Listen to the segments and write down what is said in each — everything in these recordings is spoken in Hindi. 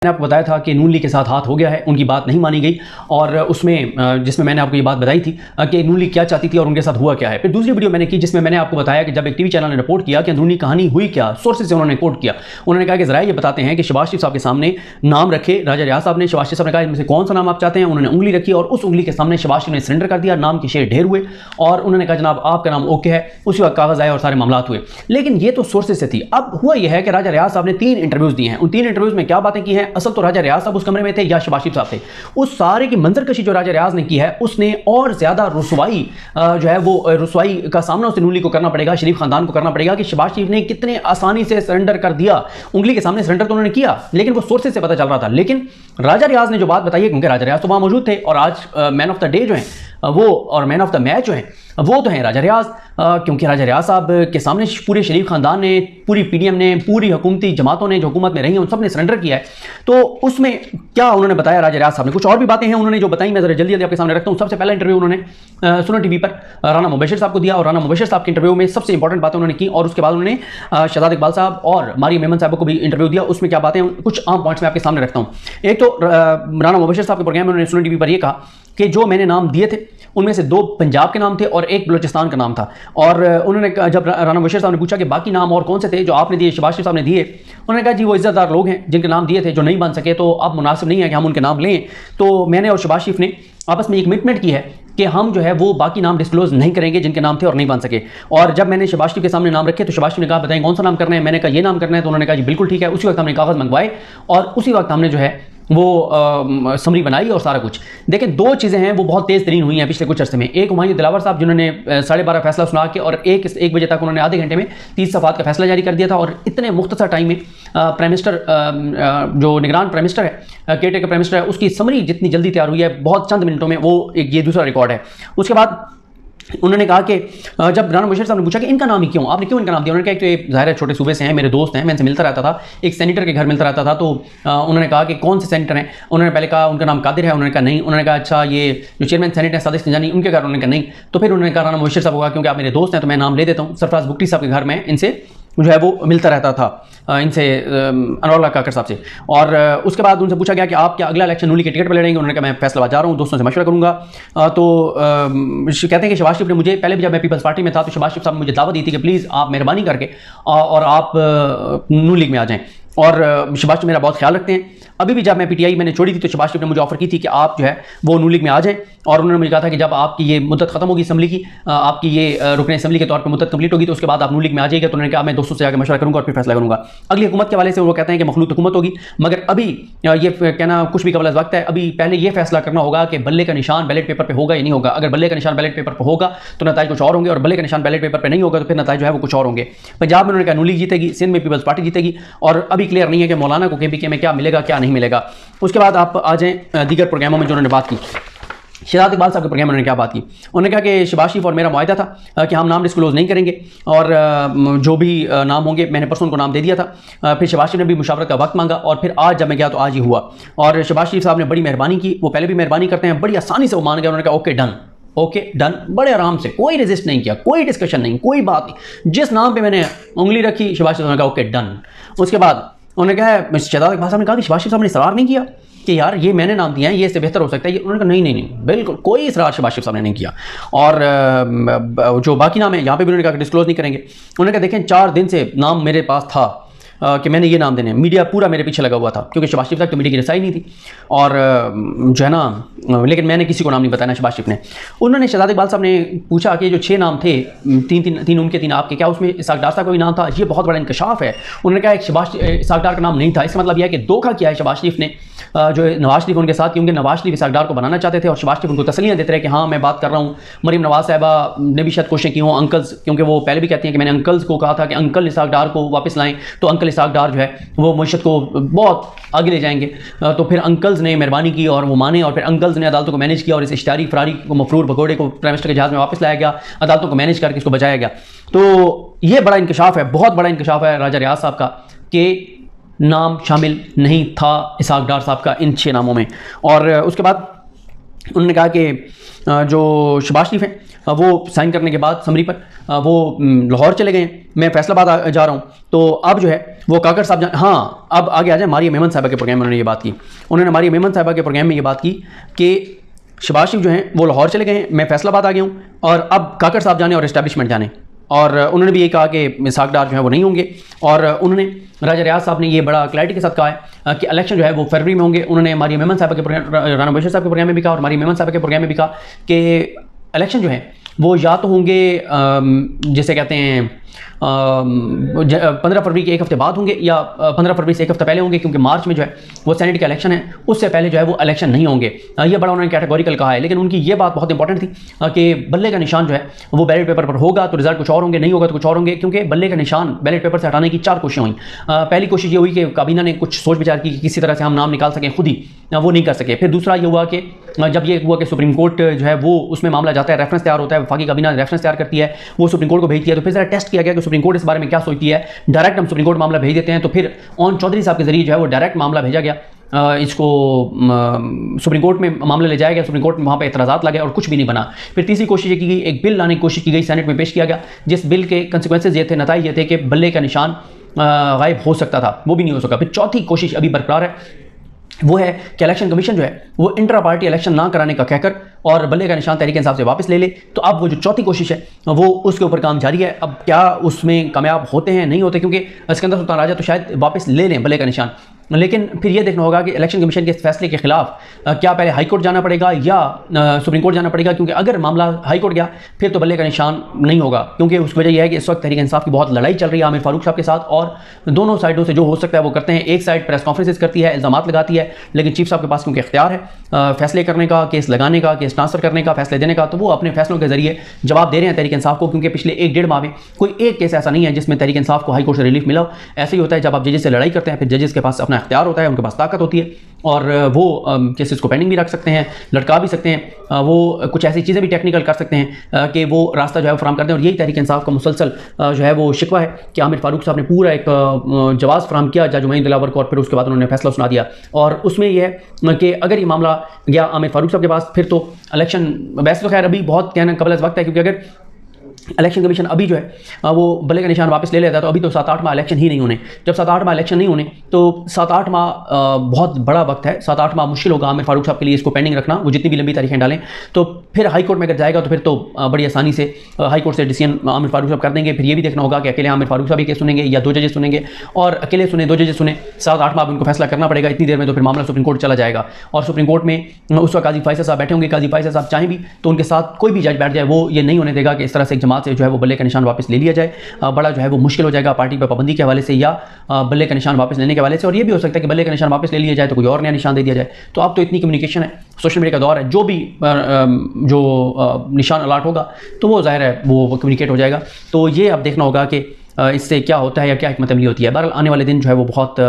मैंने आपको बताया था कि नून लीग के साथ हाथ हो गया है, उनकी बात नहीं मानी गई और उसमें जिसमें मैंने आपको ये बात बताई थी कि नून लीग क्या चाहती थी और उनके साथ हुआ क्या है। फिर दूसरी वीडियो मैंने की जिसमें मैंने आपको बताया कि जब एक टीवी चैनल ने रिपोर्ट किया कि अंदरूनी कहानी हुई क्या, सोर्सेज से उन्होंने कोट किया। उन्होंने कहा कि जरा ये बताते हैं कि शहबाज शरीफ साहब के सामने नाम रखे राजा रियाज साहब ने। शहबाज शरीफ साहब ने कहा इनमें से कौन सा नाम आप चाहते हैं, उन्होंने उंगली रखी और उस उंगली के सामने शहबाज शरीफ ने सरेंडर कर दिया। नाम के शेर ढेर हुए और उन्होंने कहा जनाब आपका नाम ओके है। उसी वक्त कागज आए और सारे मामला हुए। लेकिन ये तो सोर्सेज से थी। अब हुआ यह है कि राजा रियाज साहब ने 3 इंटरव्यूज दिए हैं। उन 3 इंटरव्यूज में क्या बातें की हैं, असल तो राजा रियाज साहब उस कमरे में थे या शहबाज शरीफ साहब थे। उस सारे की मंजरकशी जो राजा रियाज ने की है उसने और ज्यादा रुसवाई जो है वो रुसवाई का सामना उस नून लीग को करना पड़ेगा, शरीफ खानदान को करना पड़ेगा कि शहबाज शरीफ ने कितने आसानी से सरेंडर कर दिया। उंगली के सामने सरेंडर तो उन्होंने किया लेकिन वो सोर्सेज से पता चल रहा था। लेकिन राजा रियाज ने जो बात बताई है, क्योंकि राजा रियाज तो वहां मौजूद थे और आज मैन ऑफ द डे जो है वो और मैन ऑफ द मैच जो है वो तो है राजा रियाज, क्योंकि राजा रियाज साहब के सामने पूरे शरीफ खानदान ने, पूरी पीडीएम ने, पूरी हुकूमती जमातों ने जो हुकूमत में रही हैं उन सब ने सरेंडर किया है। तो उसमें क्या उन्होंने बताया राजा रियाज साहब ने, कुछ और भी बातें हैं उन्होंने जो बताई, मैं जरा जल्दी जल्दी आपके सामने रखता हूं। सबसे पहला इंटरव्यू उन्होंने सुनो टीवी पर राना मुबशिर साहब को दिया और राना मुबशिर साहब के इंटरव्यू में सबसे इंपॉर्टेंट बातें उन्होंने की और उसके बाद उन्होंने शहजाद इकबाल साहब और मारिया मेमन साहब को भी इंटरव्यू दिया। उसमें क्या बातें, कुछ आम पॉइंट्स में आपके सामने रखता हूं। एक तो राना मुबशिर साहब के प्रोग्राम में उन्होंने सुनो टीवी पर यह कहा कि जो मैंने नाम दिए थे उनमें से 2 पंजाब के नाम थे और 1 बलोचिस्तान का नाम था। और उन्होंने जब राना मुबशिर साहब ने पूछा कि बाकी नाम और कौन से थे जो आपने दिए, शहबाज शरीफ साहब ने दिए, उन्होंने कहा जी वो इज्जतदार लोग हैं जिनके नाम दिए थे, जो नहीं बन सके तो अब मुनासिब नहीं है कि हम उनके नाम लें। तो मैंने और शहबाज शरीफ ने आपस में एक कमिटमेंट की है कि हम जो है वो बाकी नाम डिस्क्लोज नहीं करेंगे जिनके नाम थे और नहीं बन सके। और जब मैंने शहबाज शरीफ के सामने नाम रखे तो शहबाज शरीफ ने कहा बताएं कौन सा नाम करना है। मैंने कहा ये नाम करना है तो उन्होंने कहा जी बिल्कुल ठीक है। उसी वक्त हमने कागज मंगवाए और उसी वक्त हमने जो है वो समरी बनाई और सारा कुछ। देखें 2 चीज़ें हैं वो बहुत तेज़ तरीन हुई हैं पिछले कुछ अर्से में। एक हुमायूं दिलावर साहब जिन्होंने 12:30 फैसला सुना के और 1 बजे तक उन्होंने आधे घंटे में 30 सफ़ात का फैसला जारी कर दिया था और इतने मुख्तसर टाइम में प्राइम मिनिस्टर जो निगरान प्राइम मिनिस्टर है, केयरटेकर प्राइम मिनिस्टर है, उसकी समरी जितनी जल्दी तैयार हुई है बहुत चंद मिनटों में, वो ये दूसरा रिकॉर्ड है। उसके बाद उन्होंने कहा कि जब राना मुबशिर साहब ने पूछा कि इनका नाम ही क्यों, आपने क्यों इनका नाम दिया, उन्होंने कहा कि तो ये ज़ाहिर है छोटे सूबे से हैं, मेरे दोस्त हैं, मैं इनसे मिलता रहता था, एक सेनेटर के घर मिलता रहता था। तो उन्होंने कहा कि कौन से सेनेटर हैं, उन्होंने पहले कहा उनका नाम कादिर है, उन्होंने कहा नहीं, उन्होंने कहा अच्छा ये जो चेयरमैन सेनेट है सादिक सिंजानी उनके घर, उन्होंने कहा नहीं। तो फिर उन्होंने कहा राना मुबशिर साहब को कहा क्योंकि आप मेरे दोस्त हैं तो मैं नाम ले देता हूँ। सरफराज बुगटी साहब के घर में इनसे जो है वो मिलता रहता था, इनसे अनवर काकर साहब से। और उसके बाद उनसे पूछा गया कि आप क्या अगला इलेक्शन नून लीग के टिकट पर लड़ेंगे, उन्होंने कहा मैं फैसलाबाद जा रहा हूँ, दोस्तों से मशवरा करूँगा। तो कहते हैं कि शहबाज शरीफ ने मुझे पहले भी जब मैं पीपल्स पार्टी में था तो शहबाज शरीफ साहब ने मुझे दावत दी थी कि प्लीज़ आप मेहरबानी करके और आप नून लीग में आ जाएँ। और शहबाज शरीफ मेरा बहुत ख्याल रखते हैं। अभी भी जब मैं पीटीआई मैंने छोड़ी थी तो शहबाज शरीफ ने मुझे ऑफर की थी कि आप जो है वो नून लीग में आ जाएं और उन्होंने मुझे कहा था कि जब आपकी ये मुद्दत खत्म होगी असम्बली की, आपकी ये रुकने असम्बली के तौर पर मुद्दत कंप्लीट होगी तो उसके बाद आप नून लीग में आ जाइएगा। तो उन्होंने कहा मैं दोस्तों से आकर मशवरा करूंगा और फिर फैसला करूंगा। अगली हुकूमत के वाले से वो कहते हैं कि मखलूत हुकूमत होगी, मगर अभी ये कहना कुछ भी कबल वक्त है। अभी पहले ये फैसला करना होगा कि बल्ले का निशान बैलेट पेपर पर होगा या नहीं होगा। अगर बल्ले का निशान बैलेट पेपर पर होगा तो नतीजे कुछ और होंगे और बल्ले का निशान बैलेट पेपर पर नहीं होगा तो फिर नतीजे जो है वो कुछ और होंगे। पंजाब में उन्होंने कहा नून लीग जीतेगी, सिंध में पीपल्स पार्टी जीतेगी और अभी क्लियर नहीं है कि मौलाना को केपीके में क्या मिलेगा क्या नहीं मिलेगा। उसके बाद आप आ जाएं दीगर प्रोग्रामों में जो उन्होंने बात की। शहजाद इकबाल साहब के प्रोग्राम में उन्होंने क्या बात की, उन्होंने कहा कि शहबाज शरीफ और मेरा मुआहदा था कि हम नाम डिस्क्लोज नहीं करेंगे और जो भी नाम होंगे, मैंने परसों उनको नाम दे दिया था। फिर शहबाज शरीफ ने भी मुशावरत का वक्त मांगा और फिर आज जब मैं गया तो आज ही हुआ। और शहबाज शरीफ साहब ने बड़ी मेहरबानी की, वो पहले भी मेहरबानी करते हैं, बड़ी आसानी से वो मान गया। उन्होंने कहा ओके डन, ओके डन, बड़े आराम से, कोई रेजिस्ट नहीं किया, कोई डिस्कशन नहीं, कोई बात नहीं। जिस नाम पर मैंने उंगली रखी शहबाज शरीफ ने कहा ओके डन। उसके बाद उन्होंने कहा शहजाद इकबाल साहब ने कहा कि शहबाज शरीफ साहब ने इसरार नहीं किया कि यार ये मैंने नाम दिया है, ये इससे बेहतर हो सकता है। उन्होंने कहा नहीं नहीं नहीं, बिल्कुल कोई इसरार शहबाज शरीफ साहब ने नहीं किया। और जो बाकी नाम है यहाँ पे भी उन्होंने कहा कि डिस्क्लोज नहीं करेंगे। उन्होंने कहा देखें 4 दिन से नाम मेरे पास था कि मैंने ये नाम देने, मीडिया पूरा मेरे पीछे लगा हुआ था क्योंकि शहबाज शरीफ तक तो मीडिया की रसाई नहीं थी और जो है ना, लेकिन मैंने किसी को नाम नहीं बताया शहबाज शरीफ ने। उन्होंने शहजाद इकबाल साहब ने पूछा कि जो 6 नाम थे, 3 उनके 3 आपके, क्या उसमें इसाक डार साहब का भी नाम था? ये बहुत बड़ा इंकशाफ है। उन्होंने कहा एक इसाक डार का नाम नहीं था। इसका मतलब यह है कि धोखा किया है शहबाज शरीफ ने जो नवाज शरीफ उनके साथ, क्योंकि नवाज शरीफ इसाक डार को बनाना चाहते थे और शहबाज शरीफ उनको तसलियाँ देते रहे कि हाँ मैं बात कर रहा हूँ। मरीम नवाज साहिबा ने भी शायद कोशिश की हों, अंकल्स, क्योंकि वो पहले भी कहती हैं कि मैंने अंकल्स को कहा था कि अंकल इसाक डार को वापस लाएं, तो अंकल इसाक डार जो है वो मुशत को बहुत आगे ले जाएंगे। तो फिर अंकल्स ने मेहरबानी की और वो माने और फिर अंकल्स ने अदालतों को मैनेज किया और इस इश्तिहारी फरारी को, मफरूर भगोड़े को प्राइम मिनिस्टर के जहाज़ में वापस लाया गया, अदालतों को मैनेज करके इसको बचाया गया। तो ये बड़ा इंकशाफ है, बहुत बड़ा इंकशाफ है राजा रियाज साहब का कि नाम शामिल नहीं था इसाक डार साहब का इन 6 नामों में। और उसके बाद उन्होंने कहा कि जो शहबाज शरीफ हैं वो साइन करने के बाद समरी पर वो लाहौर चले गए, मैं फैसलाबाद जा रहा हूँ। तो अब जो है वो काकड़ साहब हाँ, अब आगे आ जाए। मारिया मेमन साहबा के प्रोग्राम में उन्होंने ये बात की। उन्होंने मारिया मेमन साहबा के प्रोग्राम में ये बात की कि शहबाज शरीफ जो हैं वो लाहौर चले गए हैं, मैं फैसलाबाद आ गया हूँ और अब काकड़ साहब जाने और इस्टेब्लिशमेंट जाने। और उन्होंने भी ये कहा कि इस्हाक डार जो है वो नहीं होंगे। और उन्होंने राजा रियाज साहब ने ये बड़ा क्लैरिटी के साथ कहा है कि इलेक्शन जो है वो फरवरी में होंगे। उन्होंने मारिया मेमन साहबा के प्रोग्राम, राना बशीर साहब के प्रोग्राम में भी कहा और मारिया मेमन साहबा के प्रोग्राम में भी कहा कि इलेक्शन जो है वो या तो होंगे जिसे कहते हैं 15 फरवरी के एक हफ्ते बाद होंगे या 15 फरवरी से एक हफ्ते पहले होंगे, क्योंकि मार्च में जो है वो सेनेट का इलेक्शन है, उससे पहले जो है वो इलेक्शन नहीं होंगे। ये बड़ा उन्होंने कैटेगोरिकल कहा है। लेकिन उनकी ये बात बहुत इंपॉर्टेंट थी कि बल्ले का निशान जो है वो बैलेट पेपर पर होगा तो रिजल्ट कुछ और होंगे, नहीं होगा तो कुछ और होंगे, क्योंकि बल्ले का निशान बैलेट पेपर से हटाने की 4 कोशिशें हुई। पहली कोशिश ये हुई कि काबीना ने कुछ सोच विचार की कि किसी तरह से हम नाम निकाल सकें खुद ही, वो नहीं कर सके। फिर दूसरा ये हुआ कि जब ये हुआ कि सुप्रीम कोर्ट जो है वो उसमें मामला जाता है, रेफरेंस तैयार होता है, वफाकी काबीना रेफरेंस तैयार करती है, वो सुप्रीम कोर्ट को भेजती है, तो फिर जरा टेस्ट किया गया कि सुप्रीम कोर्ट इस बारे में क्या सोचती है। डायरेक्ट हम सुप्रीम कोर्ट मामला भेज देते हैं, तो फिर ऑन चौधरी साहब के जरिए जो है वो डायरेक्ट मामला भेजा गया, इसको सुप्रीम कोर्ट में मामला ले जाया गया, सुप्रीम कोर्ट में वहाँ पे एतराज़ात लगे और कुछ भी नहीं बना। फिर तीसरी कोशिश की गई, एक बिल लाने की कोशिश की गई, सेनेट में पेश किया गया, जिस बिल के कंसिक्वेंसेज ये थे, नताइज ये थे कि बल्ले का निशान गायब हो सकता था, वो भी नहीं हो सका। फिर चौथी कोशिश अभी बरकरार है, वो है कि इलेक्शन कमीशन जो है वो इंट्रा पार्टी इलेक्शन ना कराने का कहकर और बल्ले का निशान तहरीक इंसाफ से वापस ले ले। तो अब वो जो चौथी कोशिश है वो उसके ऊपर काम जारी है। अब क्या उसमें कामयाब होते हैं नहीं होते, क्योंकि सिकंदर सुल्तान राजा तो शायद वापस ले लें बल्ले का निशान, लेकिन फिर ये देखना होगा कि इलेक्शन कमीशन के इस फैसले के खिलाफ क्या पहले हाई कोर्ट जाना पड़ेगा या सुप्रीम कोर्ट जाना पड़ेगा, क्योंकि अगर मामला हाई कोर्ट गया फिर तो बल्ले का निशान नहीं होगा। क्योंकि उसकी वजह यह है कि इस वक्त तहरीक इंसाफ की बहुत लड़ाई चल रही है आमिर फारूक साहब के साथ, और दोनों साइडों से जो हो सकता है वो करते हैं। एक साइड प्रेस कॉन्फ्रेंसेस करती है, इल्ज़ामात लगाती है, लेकिन चीफ साहब के पास क्योंकि इख्तियार है फैसले करने का, केस लगाने का, केस ट्रांसफर करने का, फैसले देने का, तो वो अपने फैसलों के जरिए जवाब दे रहे हैं तहरीक इंसाफ को। क्योंकि पिछले 1-1.5 माह में कोई एक केस ऐसा नहीं है जिसमें तहरीक इंसाफ को हाई कोर्ट से रिलीफ मिला। ऐसे ही होता है जब आप जजेस से लड़ाई करते हैं, फिर जजेस के पास अपना इख्तियार होता है, उनके पास ताकत होती है और वो केसेस को पेंडिंग भी रख सकते हैं, लटका भी सकते हैं, वो कुछ ऐसी चीज़ें भी टेक्निकल कर सकते हैं कि वो रास्ता जो है वो फराम करते हैं। और यही तहरीक इंसाफ का मुसलसल जो है वो शिकवा है कि आमिर फारूक साहब ने पूरा एक जवाब फराम किया जज उमैन दिलावर को, और फिर उसके बाद उन्होंने फैसला सुना दिया। और उसमें यह है कि अगर ये मामला गया आमिर फारूक साहब के पास फिर तो इलेक्शन, वैसे तो खैर अभी बहुत कहना कबल वक्त है, क्योंकि अगर इलेक्शन कमीशन अभी जो है वो बल्ले का निशान वापस ले लेता है तो अभी तो 7-8 माह इलेक्शन ही नहीं होने। जब 7-8 माह इलेक्शन नहीं होने तो 7-8 माह बहुत बड़ा वक्त है, 7-8 माह मुश्किल होगा आमिर फारूक साहब के लिए इसको पेंडिंग रखना, वो जितनी भी लंबी तारीखें डालें। तो फिर हाई कोर्ट में अगर जाएगा तो फिर तो बड़ी आसानी से हाई कोर्ट से डिसीजन आमिर फारूक साहब कर देंगे। फिर ये भी देखना होगा कि अकेले आमिर फारूक साहब ही केस सुनेंगे या 2 जजेस सुनेंगे, और अकेले सुने 2 जजेस सुने 7-8 माह उनको फैसला करना पड़ेगा। इतनी देर में तो फिर मामला सुप्रीम कोर्ट चला जाएगा, और सुप्रीम कोर्ट में उस वक्त काजी फैसल साहब बैठे होंगे। काजी फैसल साहब चाहें भी तो उनके साथ कोई भी जज बैठ जाए, वो ये नहीं होने देगा कि इस तरह से एक जमात से जो है वो बल्ले का निशान वापस ले लिया जाए। बड़ा जो है वो मुश्किल हो जाएगा पार्टी पर पाबंदी के हवाले से या बल्ले का निशान वापस लेने के हवाले से। और ये भी हो सकता है कि बल्ले का निशान वापस ले लिया जाए तो कोई और नया निशान दे दिया जाए। तो अब तो इतनी कम्युनिकेशन है, सोशल मीडिया का दौर है, जो भी निशान अलॉट होगा तो वो ज़ाहिर है वो कम्युनिकेट हो जाएगा। तो ये अब देखना होगा कि इससे क्या होता है या क्या हिकमत अमली होती है। बहरहाल आने वाले दिन जो है वो बहुत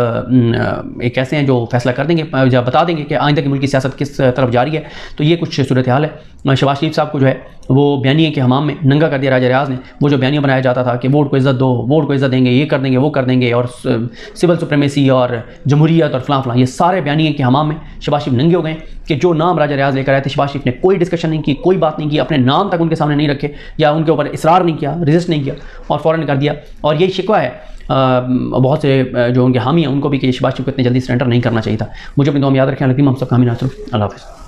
एक ऐसे हैं जो फैसला कर देंगे, जब बता देंगे कि आइंदा की मुल्क की सियासत किस तरफ जा रही है। तो ये कुछ सूरत हाल है। शहबाज शरीफ साहब को जो है वो बयानिए के हमाम में नंगा कर दिया राजा रियाज ने। वो जो बयानिया बनाया जाता था कि वोट को इज़्ज़त दो, वोट को इज़्ज़त देंगे, ये कर देंगे, वो कर देंगे, और सिविल सुप्रीमेसी और जमहूरियत और फलां, ये सारे बयानिए के हमाम में शहबाज शरीफ नंगे हो गए कि जो नाम राजा रियाज लेकर आए थे शहबाज शरीफ ने कोई डिस्कशन नहीं की, कोई बात नहीं की, अपने नाम तक उनके सामने नहीं रखे या उनके ऊपर इसरार नहीं किया, रेजिस्ट नहीं किया और फ़ौरन कर दिया। और यही शिकवा है बहुत से जो उनके हामी हैं उनको भी कि शहबाज शरीफ को इतनी जल्दी सरेंडर नहीं करना चाहिए था। मुझे अपनी दुआ में याद रखें। हम सब कामयाब। अल्लाह हाफ़िज़।